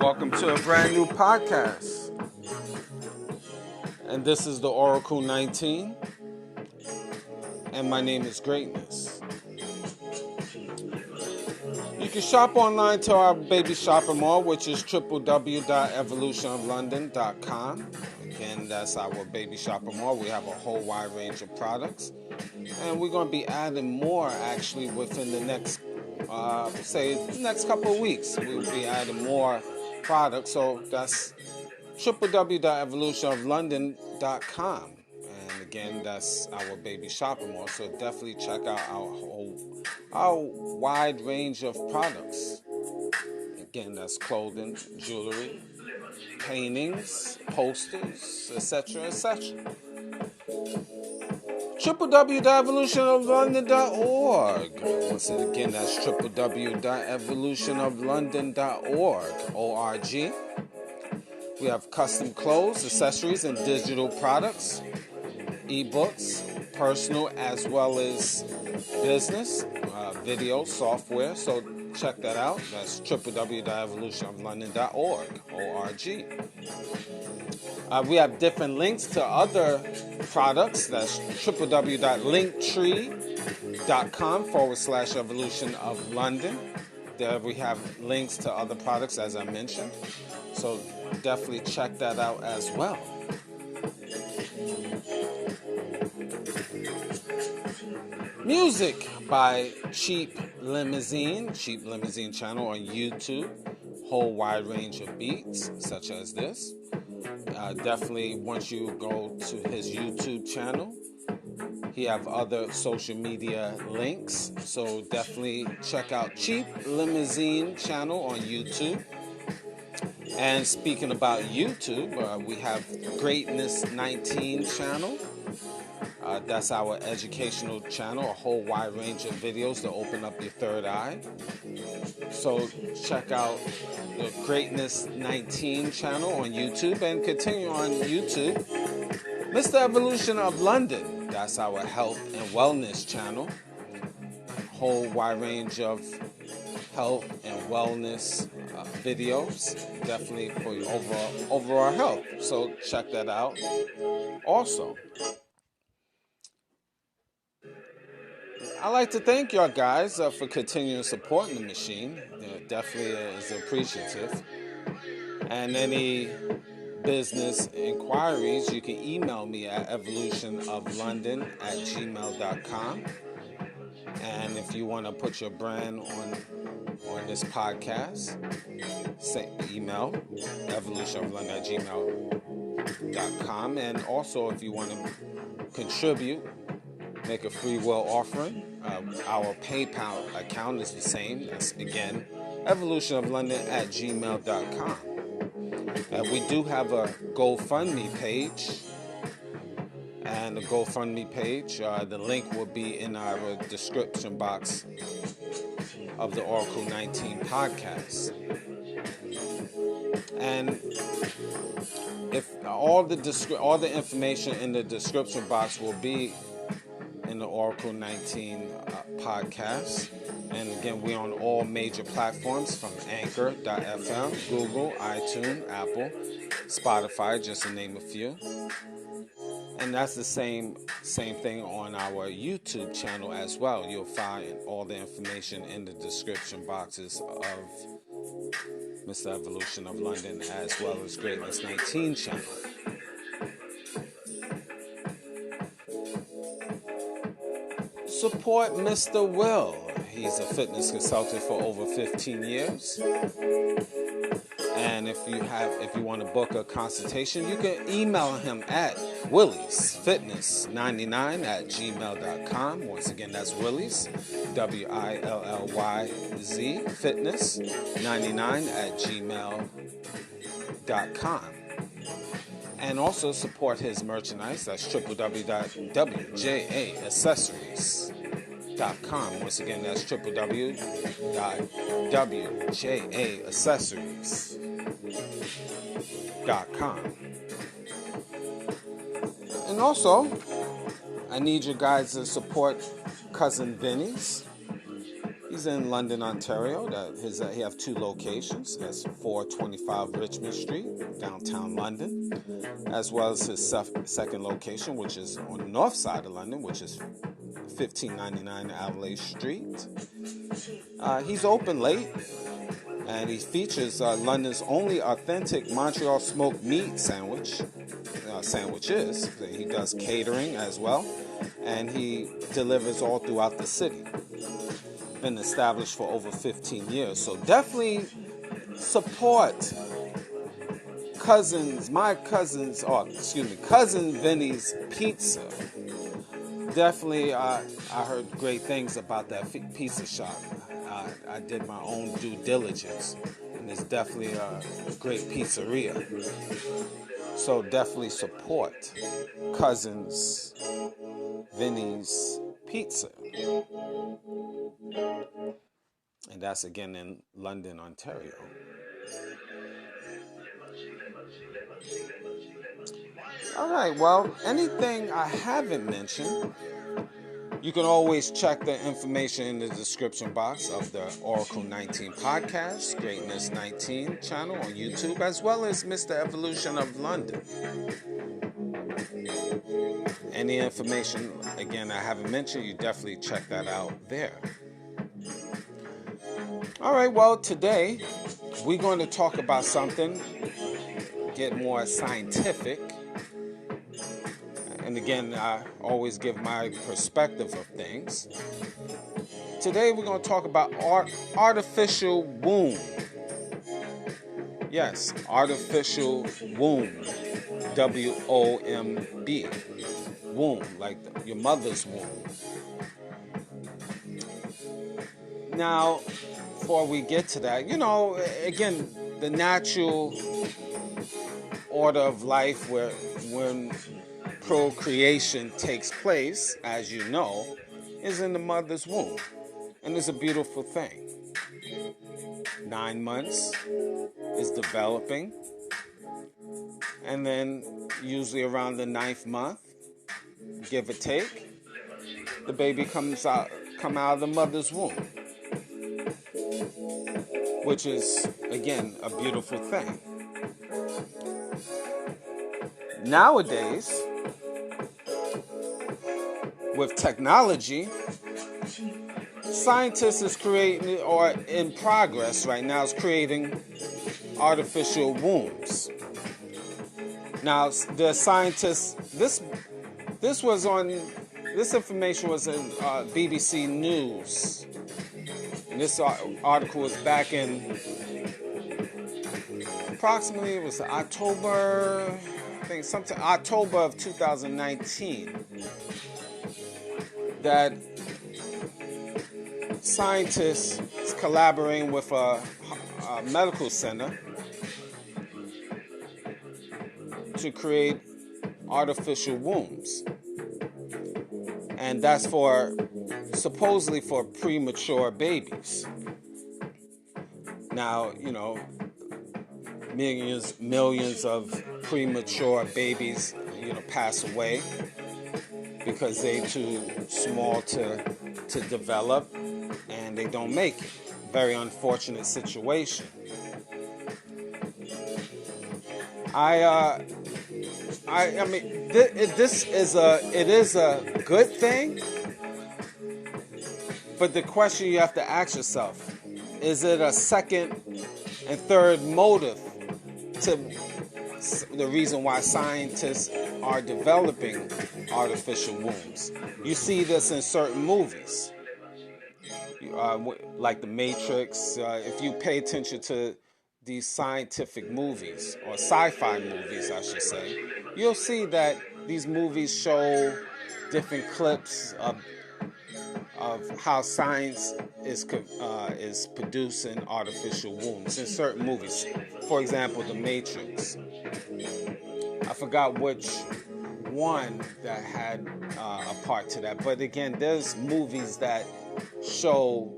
Welcome to a brand new podcast, and this is the Oracle 19, and my name is Greatness. You can shop online to our baby shopping mall, which is www.evolutionoflondon.com. Again, that's our baby shopping mall. We have a whole wide range of products, and we're going to be adding more actually within the next, next couple of weeks. We'll be adding more products, so that's www.evolutionoflondon.com, and again, that's our baby shopping mall. So definitely check out our wide range of products. Again, that's clothing, jewelry, paintings, posters, etc., etc. www.evolutionoflondon.org. Once again, that's www.evolutionoflondon.org. O-R-G. We have custom clothes, accessories, and digital products, ebooks, personal as well as business, video, software. So check that out. That's www.evolutionoflondon.org. O-R-G. We have different links to other products. That's www.linktree.com/evolutionoflondon. There we have links to other products, as I mentioned. So definitely check that out as well. Music by Cheap Limousine channel on YouTube. Whole wide range of beats, such as this. Definitely, once you go to his YouTube channel, he have other social media links. So definitely check out Cheap Limousine channel on YouTube. And speaking about YouTube, we have Greatness 19 channel. That's our educational channel, a whole wide range of videos to open up your third eye. So check out the Greatness 19 channel on YouTube, and continue on YouTube. Mr. Evolution of London, that's our health and wellness channel. Whole wide range of health and wellness videos, definitely for your overall health. So check that out also. I'd like to thank y'all guys for continuing supporting the machine. Definitely is appreciative. And any business inquiries, you can email me at evolutionoflondon@gmail.com. And if you want to put your brand on this podcast, email evolutionoflondon@gmail.com. And also, if you want to contribute, make a free will offering. Our PayPal account is the same. That's, again, evolutionoflondon@gmail.com. We do have a GoFundMe page. And the GoFundMe page, the link will be in our description box of the Oracle 19 podcast. And if all the information in the description box will be in the Oracle 19 podcast. And again, we're on all major platforms from Anchor.fm, Google, iTunes, Apple, Spotify, just to name a few. And that's the same thing on our YouTube channel as well. You'll find all the information in the description boxes of Mr. Evolution of London, as well as Greatness 19 channel. Support Mr. Will. He's a fitness consultant for over 15 years. And And if you want to book a consultation, you can email him at williesfitness99@gmail.com. Once again, that's Willies, WILLYZ, fitness99@gmail.com. And also support his merchandise. That's www.wjaccessories.com. Once again, that's www.wjaccessories.com. And also, I need you guys to support Cousin Vinny's. He's in London, Ontario. He have 2 locations. That's 425 Richmond Street, downtown London, as well as his second location, which is on the north side of London, which is 1599 Adelaide Street. He's open late, and he features London's only authentic Montreal smoked meat sandwiches. He does catering as well, and he delivers all throughout the city. Been established for over 15 years, so definitely support Cousin Vinny's Pizza. Definitely, I heard great things about that pizza shop. I did my own due diligence, and it's definitely a great pizzeria. So definitely support Cousins Vinny's Pizza. And that's again in London, Ontario. All right, well, anything I haven't mentioned, you can always check the information in the description box of the Oracle 19 podcast, Greatness 19 channel on YouTube, as well as Mr. Evolution of London. Any information, again, I haven't mentioned, you definitely check that out there. All right, well, today we're going to talk about something, get more scientific. And again, I always give my perspective of things. Today we're going to talk about artificial womb. Yes, artificial womb. W-O-M-B. Womb, like your mother's womb. Now, before we get to that, again, the natural order of life when procreation takes place, as you know, is in the mother's womb. And it's a beautiful thing. 9 months is developing. And then usually around the 9th month, give or take, the baby come out of the mother's womb. Which is, again, a beautiful thing. Nowadays, with technology, scientists is creating, or in progress right now, is creating artificial wombs. Now, the scientists, this information was in BBC News. And this article was back in approximately, it was October of 2019, that scientists collaborating with a medical center to create artificial wombs. And that's supposedly for premature babies. Now, millions of premature babies, pass away because they're too small to develop and they don't make it. Very unfortunate situation. I mean, this is a good thing, but the question you have to ask yourself, is it a second and third motive to the reason why scientists are developing artificial wombs? You see this in certain movies, like The Matrix. If you pay attention to these scientific movies, or sci-fi movies, I should say, you'll see that these movies show different clips of how science is producing artificial wombs in certain movies. For example, The Matrix. I forgot which one that had a part to that, but again, there's movies that show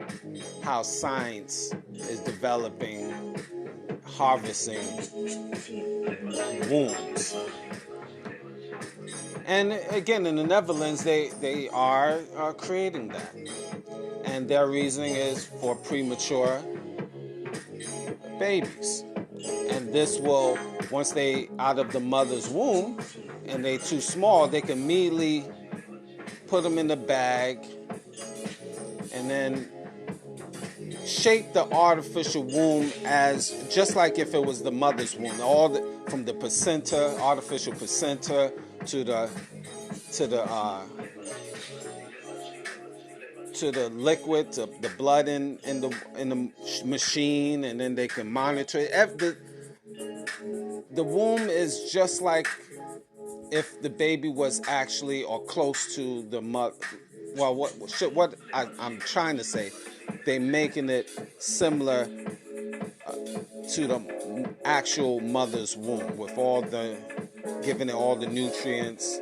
how science is developing, harvesting wombs. And again, in the Netherlands, they are creating that. And their reasoning is for premature babies. And this will, once they out of the mother's womb and they too small, they can immediately put them in the bag and then shape the artificial womb as just like if it was the mother's womb. From the placenta, artificial placenta, to the liquid, to the blood in the machine, and then they can monitor it. The womb is just like if the baby was actually or close to the mother. Well, what I'm trying to say, they're making it similar to the actual mother's womb, with giving it all the nutrients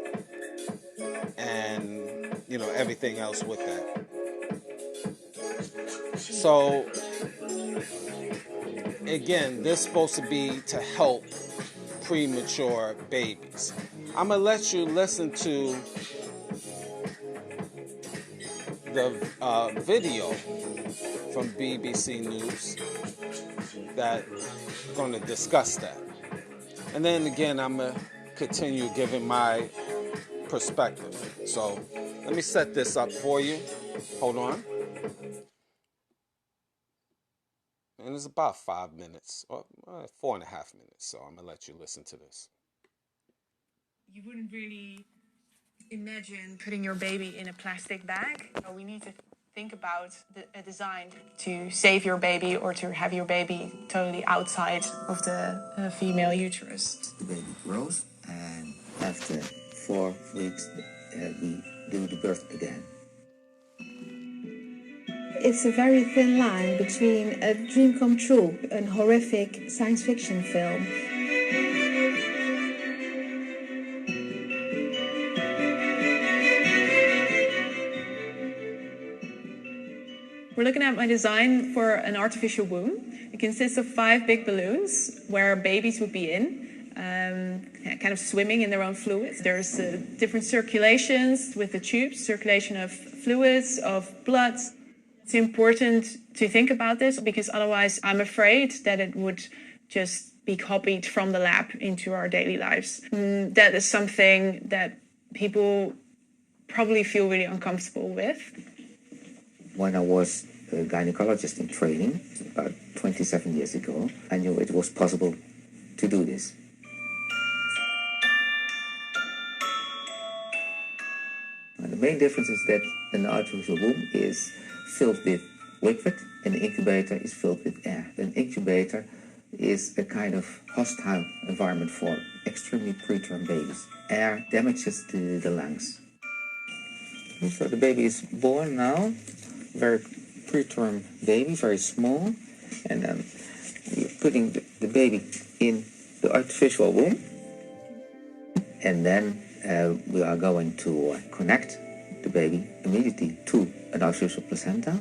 and everything else with that. So again, this is supposed to be to help premature babies. I'm gonna let you listen to the video from BBC News that's going to discuss that. And then again, I'm going to continue giving my perspective. So let me set this up for you. Hold on. And it's about 5 minutes, or 4.5 minutes. So I'm going to let you listen to this. You wouldn't really imagine putting your baby in a plastic bag. We need to think about a design to save your baby or to have your baby totally outside of the female uterus. The baby grows, and after 4 weeks, we do the birth again. It's a very thin line between a dream come true, an horrific science fiction film, We're looking at my design for an artificial womb. It consists of 5 big balloons where babies would be in, kind of swimming in their own fluids. There's different circulations with the tubes, circulation of fluids, of blood. It's important to think about this because otherwise I'm afraid that it would just be copied from the lab into our daily lives. That is something that people probably feel really uncomfortable with. When I was a gynecologist in training, about 27 years ago, I knew it was possible to do this. And the main difference is that an artificial womb is filled with liquid and the incubator is filled with air. An incubator is a kind of hostile environment for extremely preterm babies. Air damages the lungs. So the baby is born now, very preterm baby, very small, and then you're putting the baby in the artificial womb, and then we are going to connect the baby immediately to an artificial placenta.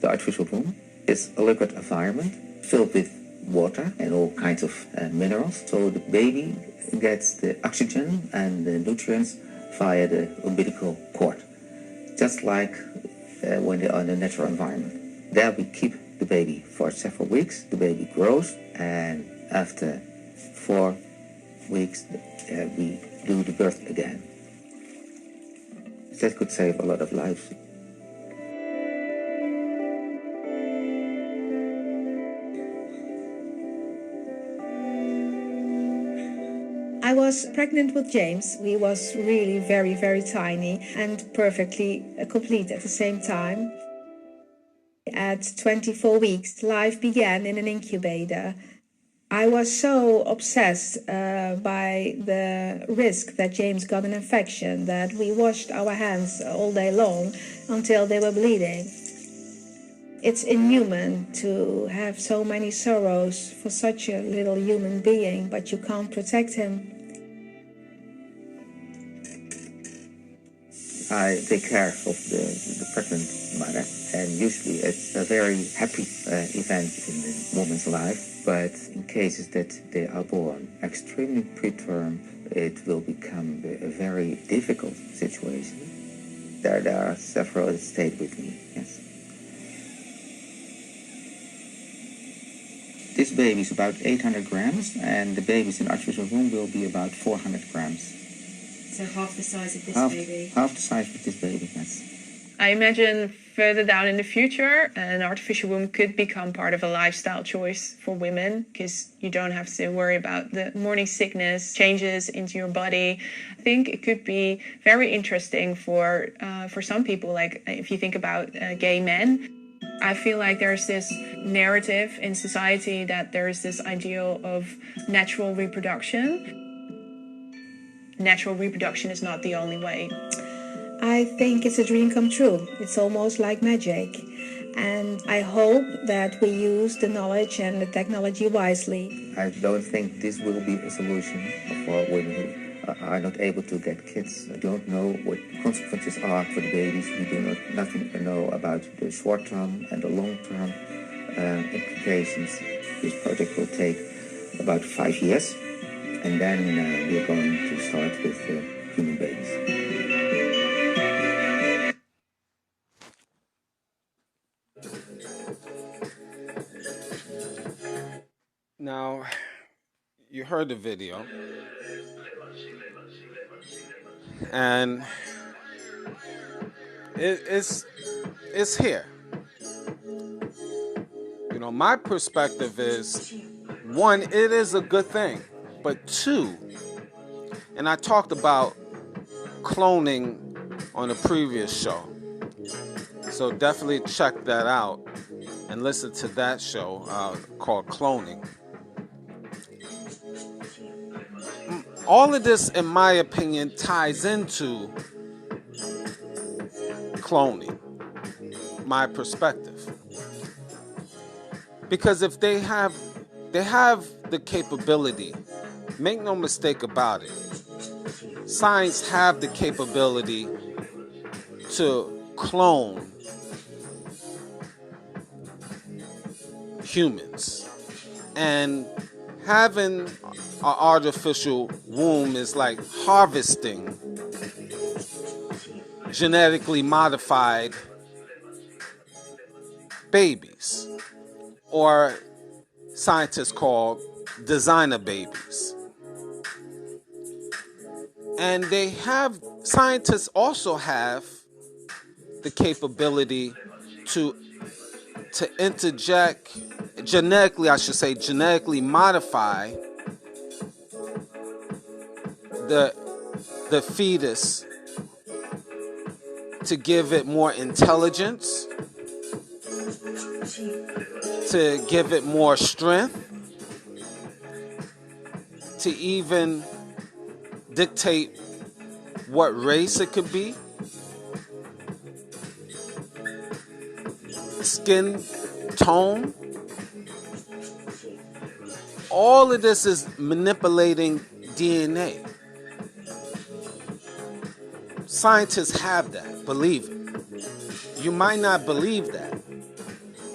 The artificial womb is a liquid environment filled with water and all kinds of minerals, so the baby gets the oxygen and the nutrients via the umbilical cord, just like when they are in a natural environment. There we keep the baby for several weeks. The baby grows, and after 4 weeks we do the birth again. That could save a lot of lives. I was pregnant with James. He was really very, very tiny and perfectly complete at the same time. At 24 weeks, life began in an incubator. I was so obsessed by the risk that James got an infection that we washed our hands all day long until they were bleeding. It's inhuman to have so many sorrows for such a little human being, but you can't protect him. I take care of the pregnant mother, and usually it's a very happy event in the woman's life. But in cases that they are born extremely preterm, it will become a very difficult situation. There are several that stayed with me, yes. This baby is about 800 grams, and the babies in artificial womb will be about 400 grams. So half the size of this baby? Half the size of this baby, yes. I imagine further down in the future, an artificial womb could become part of a lifestyle choice for women, because you don't have to worry about the morning sickness, changes into your body. I think it could be very interesting for some people, like if you think about gay men. I feel like there's this narrative in society that there's this ideal of natural reproduction. Natural reproduction is not the only way. I think it's a dream come true. It's almost like magic. And I hope that we use the knowledge and the technology wisely. I don't think this will be a solution for women who are not able to get kids. I don't know what the consequences are for the babies. We do nothing know about the short-term and the long-term implications. This project will take about 5 years, and then we're going to start with human babies. Now, you heard the video, and it's here. You know, my perspective is, one, it is a good thing, but two, and I talked about cloning on a previous show, so definitely check that out and listen to that show called Cloning. All of this, in my opinion, ties into cloning, my perspective. Because if they have the capability, make no mistake about it, science have the capability to clone humans. And having an artificial womb is like harvesting genetically modified babies, or scientists call designer babies. And scientists also have the capability to interject, genetically modify the fetus to give it more intelligence, to give it more strength, to even dictate what race it could be, skin tone. All of this is manipulating DNA. Scientists have that, believe it. You might not believe that,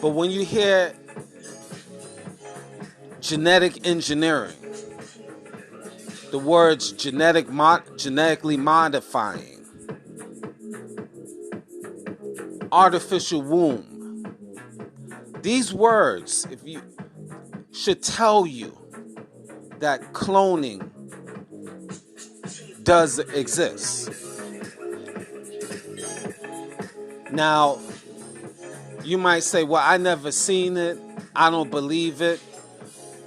but when you hear genetic engineering, the words genetically modifying, artificial womb, these words, should tell you that cloning does exist. Now, you might say, well, I never seen it, I don't believe it.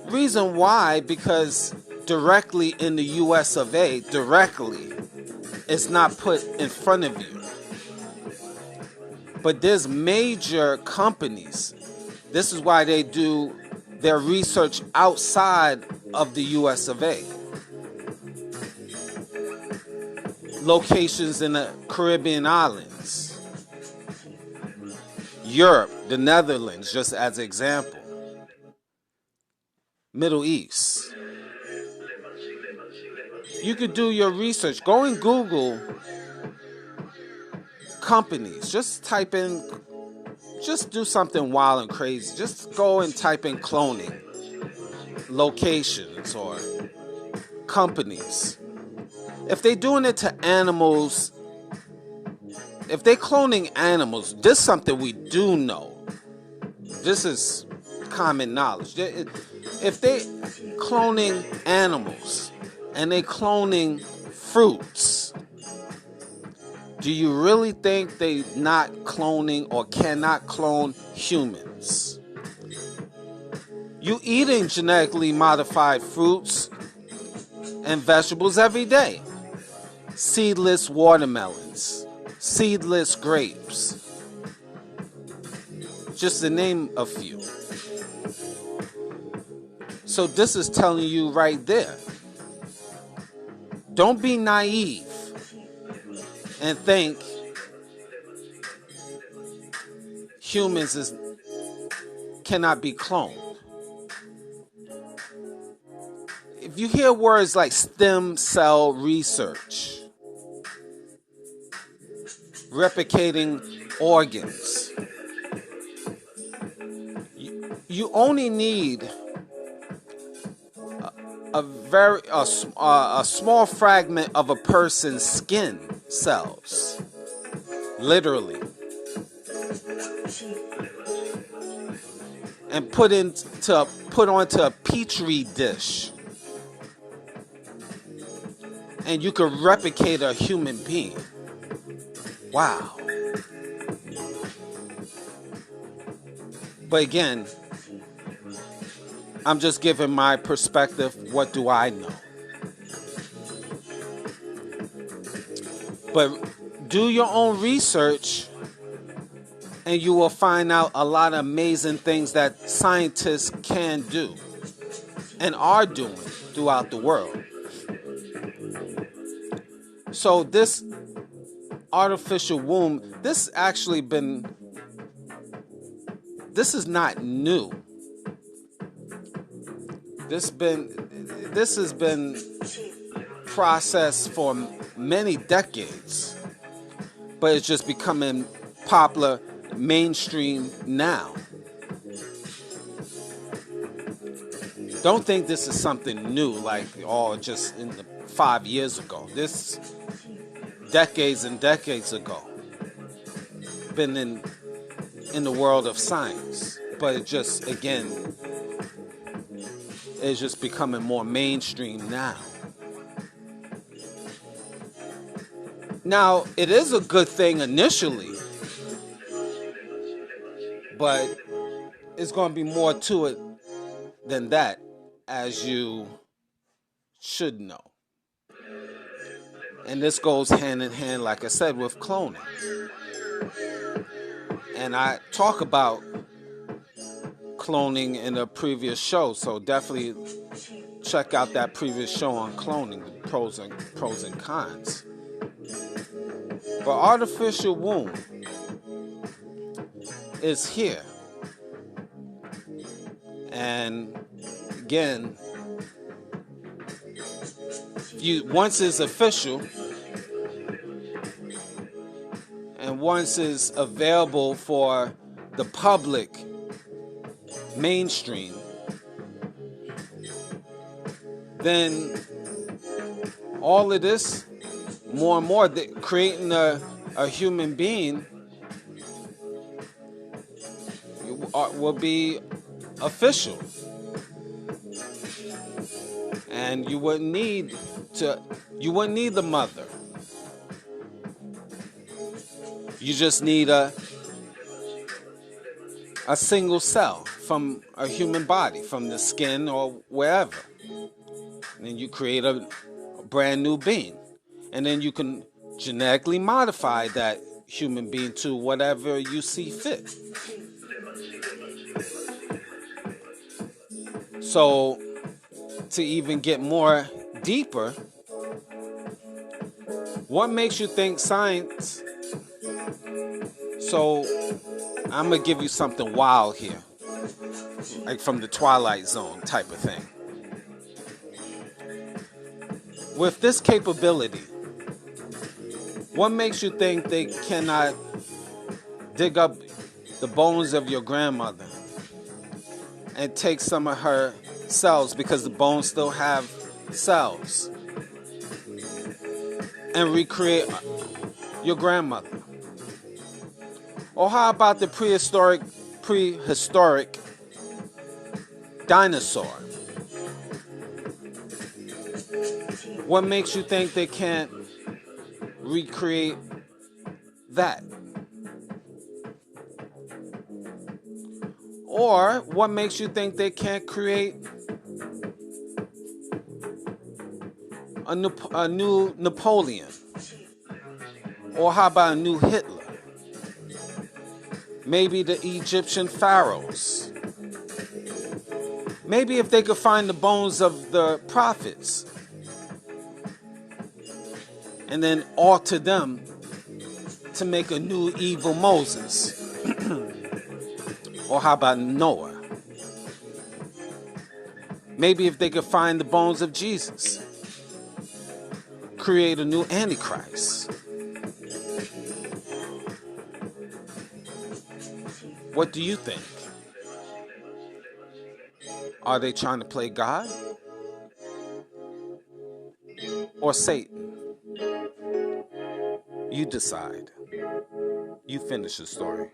Reason why, because directly in the US of A, directly, it's not put in front of you. But there's major companies. This is why they do their research outside of the US of A. Locations in the Caribbean islands, Europe, the Netherlands, just as an example, Middle East. You could do your research. Go and Google companies. Just type in, just do something wild and crazy. Just go and type in cloning, locations, or companies. If they're doing it to animals, if they're cloning animals, this is something we do know. This is common knowledge. If they cloning animals and they cloning fruits, do you really think they not cloning or cannot clone humans? You eating genetically modified fruits and vegetables every day. Seedless watermelons, seedless grapes, just to name a few. So this is telling you right there, don't be naive and think humans cannot be cloned. If you hear words like stem cell research, replicating organs, you only need a small fragment of a person's skin cells, literally, and put onto a petri dish, and you could replicate a human being. Wow. But again, I'm just giving my perspective. What do I know? But do your own research and you will find out a lot of amazing things that scientists can do and are doing throughout the world. So this artificial womb, this is not new. This has been processed for many decades, but it's just becoming popular, mainstream now. Don't think this is something new, like just in the 5 years ago. This decades and decades ago, been in the world of science, but it just, again, is just becoming more mainstream now. Now, it is a good thing initially, but it's going to be more to it than that, as you should know. And this goes hand in hand, like I said, with cloning. And I talk about cloning in a previous show, so definitely check out that previous show on cloning, the pros and cons. But artificial womb is here. And again, once it's official and once it's available for the public mainstream, then all of this, more and more, creating a human being will be official. And you wouldn't need the mother. You just need a single cell from a human body, from the skin or wherever. And then you create a brand new being. And then you can genetically modify that human being to whatever you see fit. So, to even get more deeper, what makes you think science? So, I'm going to give you something wild here, like from the Twilight Zone type of thing. With this capability, what makes you think they cannot dig up the bones of your grandmother and take some of her cells, because the bones still have cells, and recreate your grandmother? Or how about the prehistoric dinosaur? What makes you think they can't recreate that? Or what makes you think they can't create a new Napoleon? Or how about a new Hitler? Maybe the Egyptian pharaohs. Maybe if they could find the bones of the prophets and then alter them to make a new evil Moses. Or how about Noah? Maybe if they could find the bones of Jesus, create a new Antichrist. What do you think? Are they trying to play God or Satan? You decide. You finish the story.